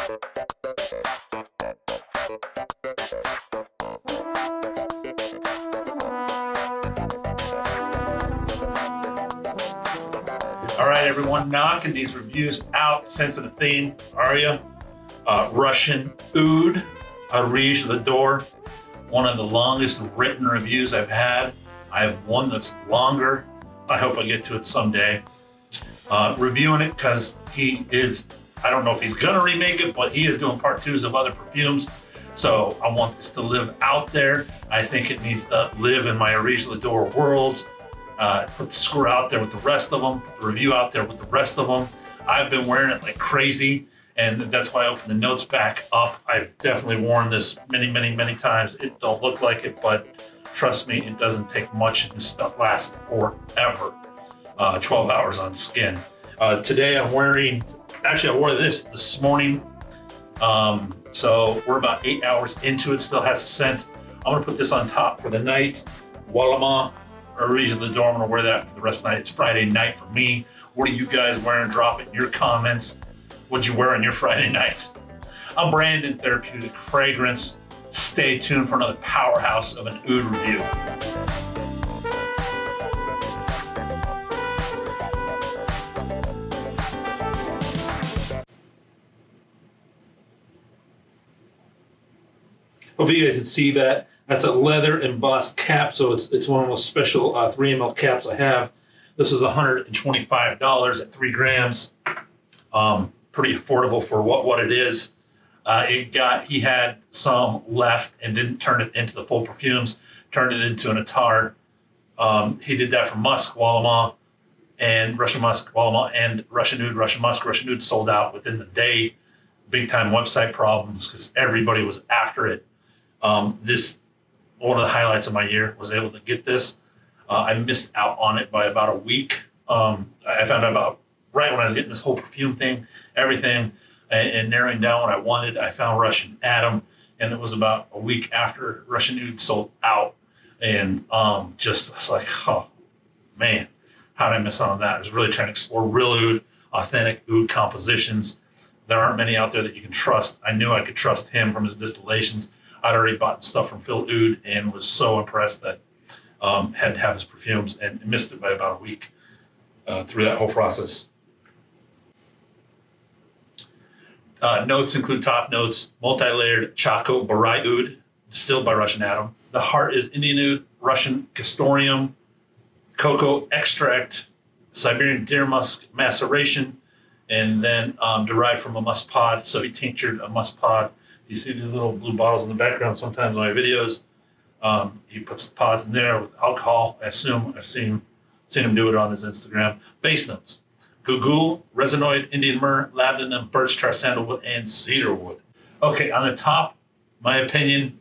All right, everyone, knocking these reviews out. Sensitive theme, Aria, Russian Oud, Areej, Dore. One of the longest written reviews I've had. I have one that's longer. I hope I get to it someday. Reviewing it because he is, I don't know if he's gonna remake it, but he is doing part twos of other perfumes. So I want this to live out there. I think it needs to live in my Areej Dore world. Put the score out there with the rest of them, put the review out there with the rest of them. I've been wearing it like crazy, and that's why I opened the notes back up. I've definitely worn this many, many, many times. It don't look like it, but trust me, it doesn't take much. This stuff lasts forever. 12 hours on skin. Today I'm wearing, actually I wore this morning. So we're about 8 hours into it, still has a scent. I'm gonna put this on top for the night. Voila, Areej Dore, I'm gonna wear that for the rest of the night. It's Friday night for me. What are you guys wearing? Drop it in your comments. What'd you wear on your Friday night? I'm Brandon, Therapeutic Fragrance. Stay tuned for another powerhouse of an oud review. Hope you guys can see that. That's a leather embossed cap, so it's one of those special 3 ml caps I have. This is $125 at 3 grams. Pretty affordable for what it is. He had some left and didn't turn it into the full perfumes, turned it into an attar. He did that for musk, Voila, and Russian musk, Voila, and Russian oud, Russian musk. Russian oud sold out within the day. Big time website problems because everybody was after it. This, one of the highlights of my year, was able to get this. I missed out on it by about a week. I found out about right when I was getting this whole perfume thing, everything, and narrowing down what I wanted. I found Russian Atom, and it was about a week after Russian Oud sold out. And just I was like, oh man, how did I miss out on that? I was really trying to explore real oud, authentic oud compositions. There aren't many out there that you can trust. I knew I could trust him from his distillations. I'd already bought stuff from Phil Oud and was so impressed that had to have his perfumes, and missed it by about a week through that whole process. Notes include top notes, multi-layered Choco Borai oud, distilled by Russian Atom. The heart is Indian oud, Russian castoreum, cocoa extract, Siberian deer musk maceration, and then derived from a musk pod. So he tinctured a musk pod. You see these little blue bottles in the background sometimes in my videos. He puts the pods in there with alcohol. I assume I've seen him do it on his Instagram. Basenotes: guggul, resinoid, Indian myrrh, labdanum, birch, sandalwood, and cedarwood. Okay, on the top, my opinion,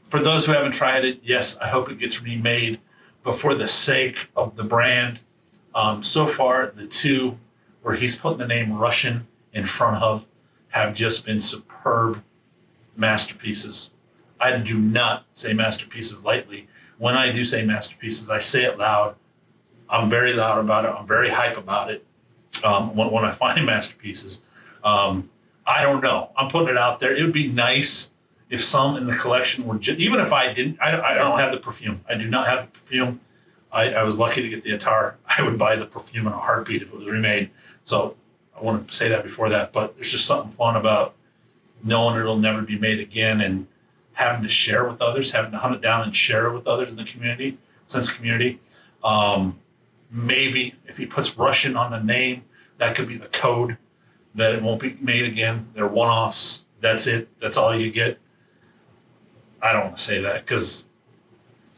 for those who haven't tried it, yes, I hope it gets remade, but for the sake of the brand, so far the two where he's putting the name Russian in front of have just been superb masterpieces. I do not say masterpieces lightly. When I do say masterpieces, I say it loud. I'm very loud about it. I'm very hype about it. When I find masterpieces, I don't know. I'm putting it out there. It would be nice if some in the collection were even if I didn't. I don't have the perfume. I do not have the perfume. I was lucky to get the attar. I would buy the perfume in a heartbeat if it was remade. So I want to say that before that. But there's just something fun about knowing it'll never be made again and having to share with others, having to hunt it down and share it with others in the community, sense of community. Maybe if he puts Russian on the name, that could be the code that it won't be made again. They're one-offs. That's it. That's all you get. I don't want to say that because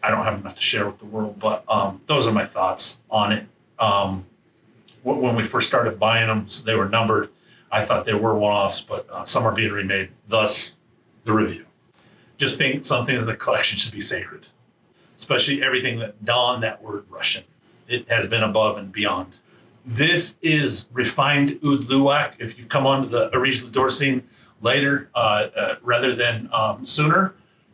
I don't have enough to share with the world, but those are my thoughts on it. When we first started buying them, so they were numbered. I thought they were one-offs, but some are being remade, thus the review. Just think some things in the collection should be sacred, especially everything that donned that word Russian. It has been above and beyond. This is refined oud luwak. If you've come onto the Areej Dore scene later rather than sooner,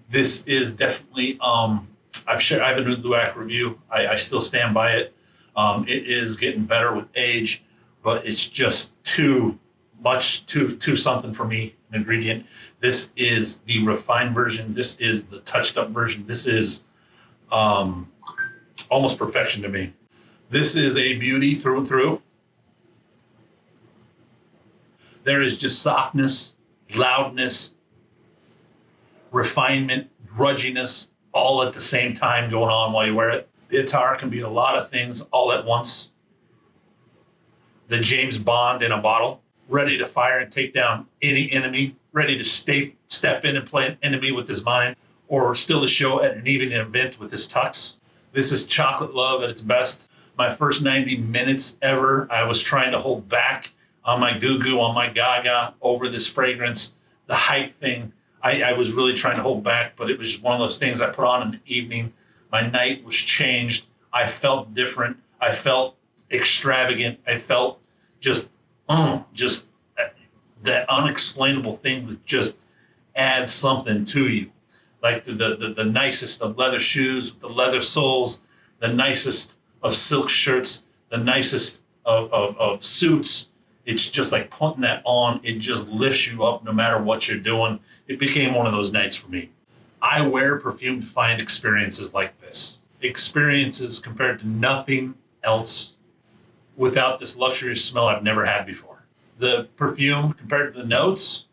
this is definitely, I have an oud luwak review. I still stand by it. It is getting better with age, but it's just too much too something for me, an ingredient. This is the refined version. This is the touched up version. This is almost perfection to me. This is a beauty through and through. There is just softness, loudness, refinement, grudginess, all at the same time going on while you wear it. The attar can be a lot of things all at once. The James Bond in a bottle, ready to fire and take down any enemy, ready to step in and play an enemy with his mind, or still to show at an evening event with his tux. This is chocolate love at its best. My first 90 minutes ever, I was trying to hold back on my guggul, on my gaga over this fragrance, the hype thing. I was really trying to hold back, but it was just one of those things I put on in the evening. My night was changed. I felt different. I felt extravagant. I felt just that unexplainable thing that just adds something to you. Like the nicest of leather shoes, the leather soles, the nicest of silk shirts, the nicest of suits. It's just like putting that on. It just lifts you up no matter what you're doing. It became one of those nights for me. I wear perfume to find experiences like this. Experiences compared to nothing else without this luxurious smell I've never had before. The perfume compared to the notes,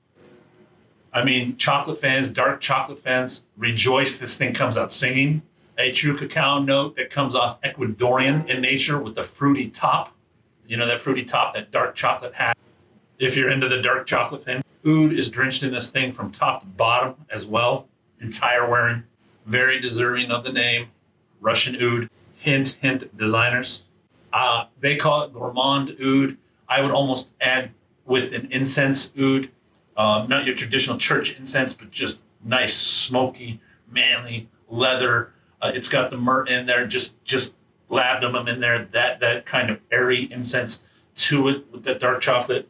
I mean, chocolate fans, dark chocolate fans, rejoice this thing comes out singing. A true cacao note that comes off Ecuadorian in nature with the fruity top. You know, that fruity top, that dark chocolate hat. If you're into the dark chocolate thing, oud is drenched in this thing from top to bottom as well. Entire wearing, very deserving of the name, Russian oud. Hint, hint, designers. They call it gourmand oud. I would almost add with an incense oud. Not your traditional church incense, but just nice, smoky, manly leather. It's got the myrrh in there, just labdanum in there, that kind of airy incense to it with that dark chocolate.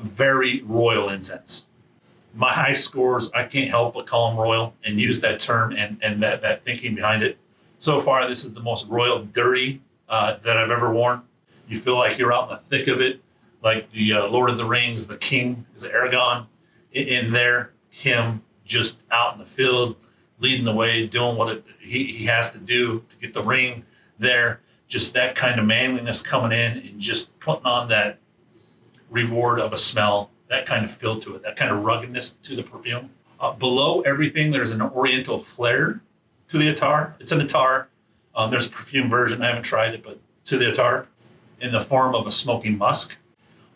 Very royal incense. My high scores, I can't help but call them royal and use that term and that thinking behind it. So far, this is the most royal dirty that I've ever worn. You feel like you're out in the thick of it, like the Lord of the Rings, the king is Aragon in there, him just out in the field, leading the way, doing what he has to do to get the ring there. Just that kind of manliness coming in and just putting on that reward of a smell, that kind of feel to it, that kind of ruggedness to the perfume. Below everything, there's an oriental flair to the attar. It's an attar. There's a perfume version. I haven't tried it, but to the attar in the form of a smoky musk.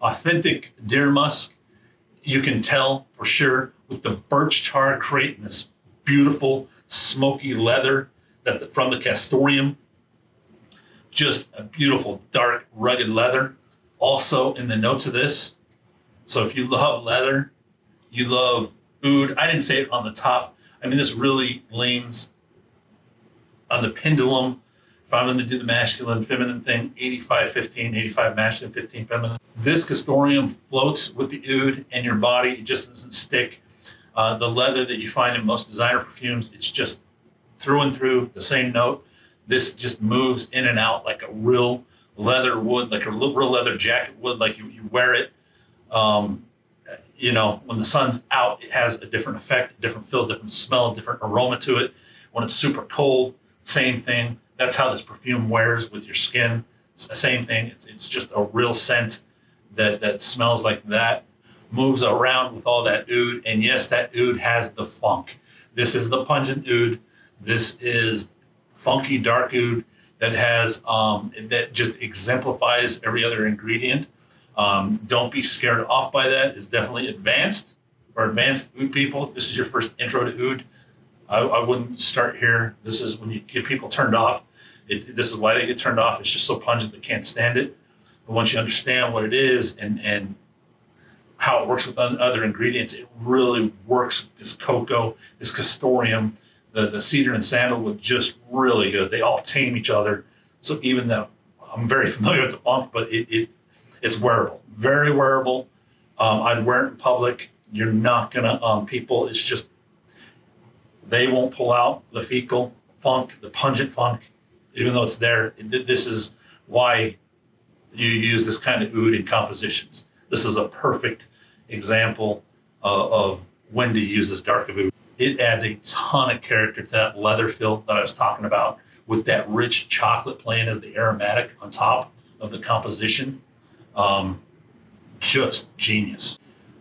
Authentic deer musk. You can tell for sure with the birch tar creating this beautiful smoky leather from the castoreum. Just a beautiful, dark, rugged leather. Also in the notes of this. So if you love leather, you love oud. I didn't say it on the top. I mean, this really leans on the pendulum. If I'm going to do the masculine, feminine thing, 85-15, 85 masculine, 15 feminine. This castoreum floats with the oud and your body. It just doesn't stick. The leather that you find in most designer perfumes, it's just through and through the same note. This just moves in and out like a real leather would, like a real leather jacket would, like you wear it. You know, when the sun's out, it has a different effect, a different feel, different smell, different aroma to it. When it's super cold, same thing. That's how this perfume wears with your skin. It's the same thing. It's just a real scent that smells like that, moves around with all that oud. And yes, that oud has the funk. This is the pungent oud. This is funky dark oud that has that just exemplifies every other ingredient. Don't be scared off by that. It's definitely advanced oud people. If this is your first intro to oud, I wouldn't start here. This is when you get people turned off. This is why they get turned off. It's just so pungent they can't stand it. But once you understand what it is and how it works with other ingredients, it really works with this cocoa, this castoreum, the cedar and sandalwood, just really good. They all tame each other. So even though I'm very familiar with the funk, but it's wearable, very wearable. I'd wear it in public. You're not gonna, people, it's just, they won't pull out the fecal funk, the pungent funk, even though it's there. This is why you use this kind of oud in compositions. This is a perfect example of when to use this dark oud. It adds a ton of character to that leather feel that I was talking about, with that rich chocolate playing as the aromatic on top of the composition. Just genius.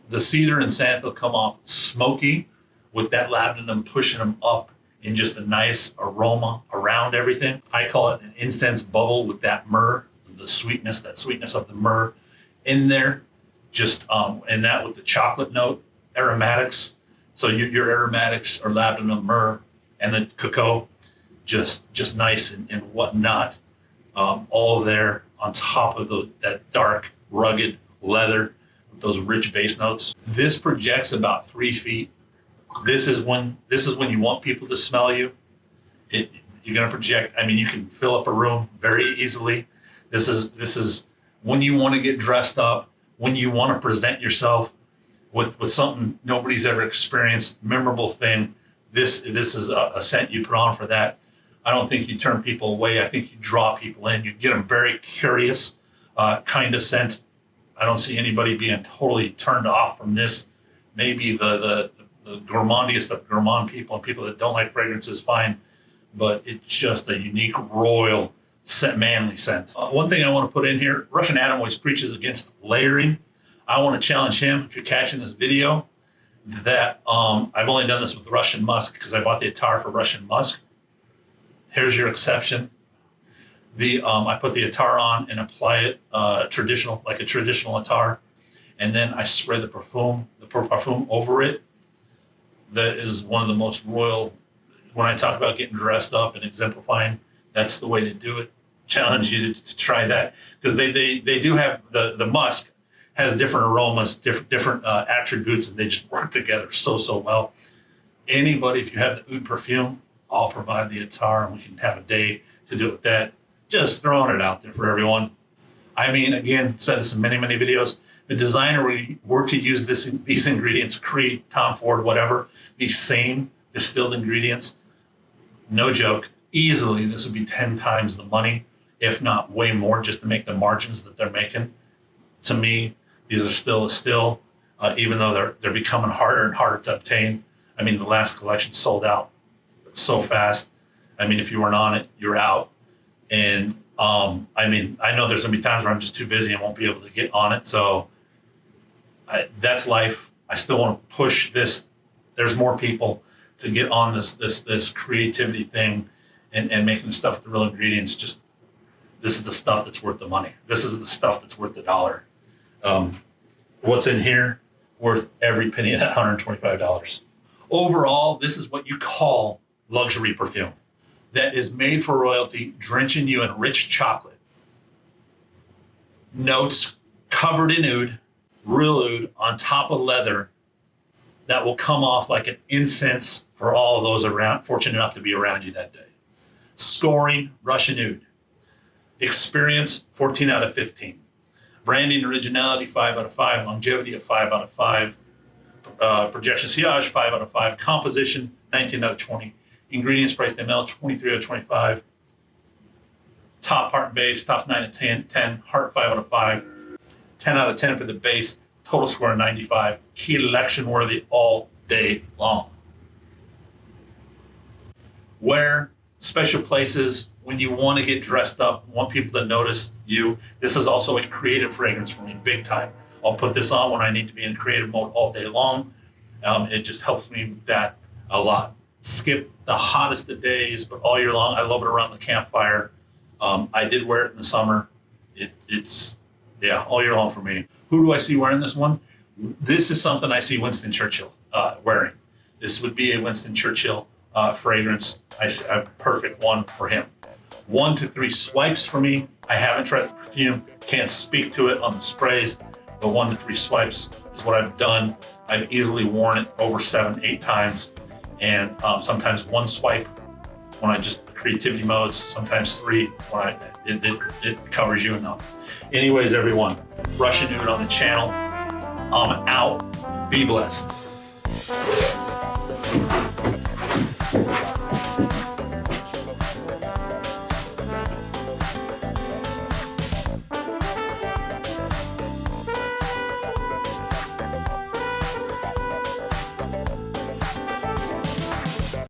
The cedar and santal come off smoky, with that labdanum pushing them up in just a nice aroma around everything. I call it an incense bubble with that myrrh, that sweetness of the myrrh in there. Just and that with the chocolate note aromatics. So your aromatics are labdanum, myrrh, and then cocoa, just nice and whatnot. All there on top of that dark, rugged leather with those rich base notes. This projects about 3 feet. This is when you want people to smell you. You're gonna project. I mean, you can fill up a room very easily. This is when you want to get dressed up, when you want to present yourself with something nobody's ever experienced, memorable thing. This is a scent you put on for that. I don't think you turn people away. I think you draw people in. You get them very curious kind of scent. I don't see anybody being totally turned off from this. Maybe the gourmandiest of gourmand people and people that don't like fragrances, fine. But it's just a unique, royal, manly scent. One thing I want to put in here, Russian Adam always preaches against layering. I want to challenge him, if you're catching this video, that I've only done this with Russian musk because I bought the attar for Russian musk. Here's your exception. I put the attar on and apply it like a traditional attar, and then I spray the perfume over it. That is one of the most royal. When I talk about getting dressed up and exemplifying, that's the way to do it. Challenge you to try that, because they do have the musk has different aromas, different attributes, and they just work together so well. Anybody, if you have the oud perfume, I'll provide the attar, and we can have a day to do it with that. Just throwing it out there for everyone. I mean, again, said this in many videos. The designer were to use these ingredients, Creed, Tom Ford, whatever, these same distilled ingredients, no joke, easily this would be 10 times the money, if not way more, just to make the margins that they're making. To me, these are still a still, even though they're becoming harder and harder to obtain. I mean, the last collection sold out so fast. I mean, if you weren't on it, you're out. And I mean, I know there's gonna be times where I'm just too busy and won't be able to get on it. So that's life. I still want to push this. There's more people to get on this creativity thing and making the stuff with the real ingredients. Just, this is the stuff that's worth the money. This is the stuff that's worth the dollar. What's in here worth every penny of that $125. Overall, this is what you call luxury perfume that is made for royalty, drenching you in rich chocolate. Notes covered in oud, real oud, on top of leather that will come off like an incense for all of those around, fortunate enough to be around you that day. Scoring, Russian oud. Experience, 14 out of 15. Branding originality, 5 out of 5. Longevity, a 5 out of 5. Projection sillage, 5 out of 5. Composition, 19 out of 20. Ingredients, price ml, 23 out of 25. Top heart and base, top 9 out of 10. Heart, 5 out of 5. 10 out of 10 for the base. Total score, 95. Key election worthy all day long. Wear, special places, when you want to get dressed up, want people to notice you. This is also a creative fragrance for me, big time. I'll put this on when I need to be in creative mode all day long. It just helps me with that a lot. Skip the hottest of days, but all year long, I love it around the campfire. I did wear it in the summer. It's all year long for me. Who do I see wearing this one? This is something I see Winston Churchill wearing. This would be a Winston Churchill fragrance. A perfect one for him. 1 to 3 swipes for me. I haven't tried the perfume, can't speak to it on the sprays, but 1 to 3 swipes is what I've done. I've easily worn it over 7-8 times, and sometimes 1 swipe when I just creativity modes, sometimes 3 when it covers you enough. Anyways, everyone, Russian Oud on the channel. I'm out. Be blessed.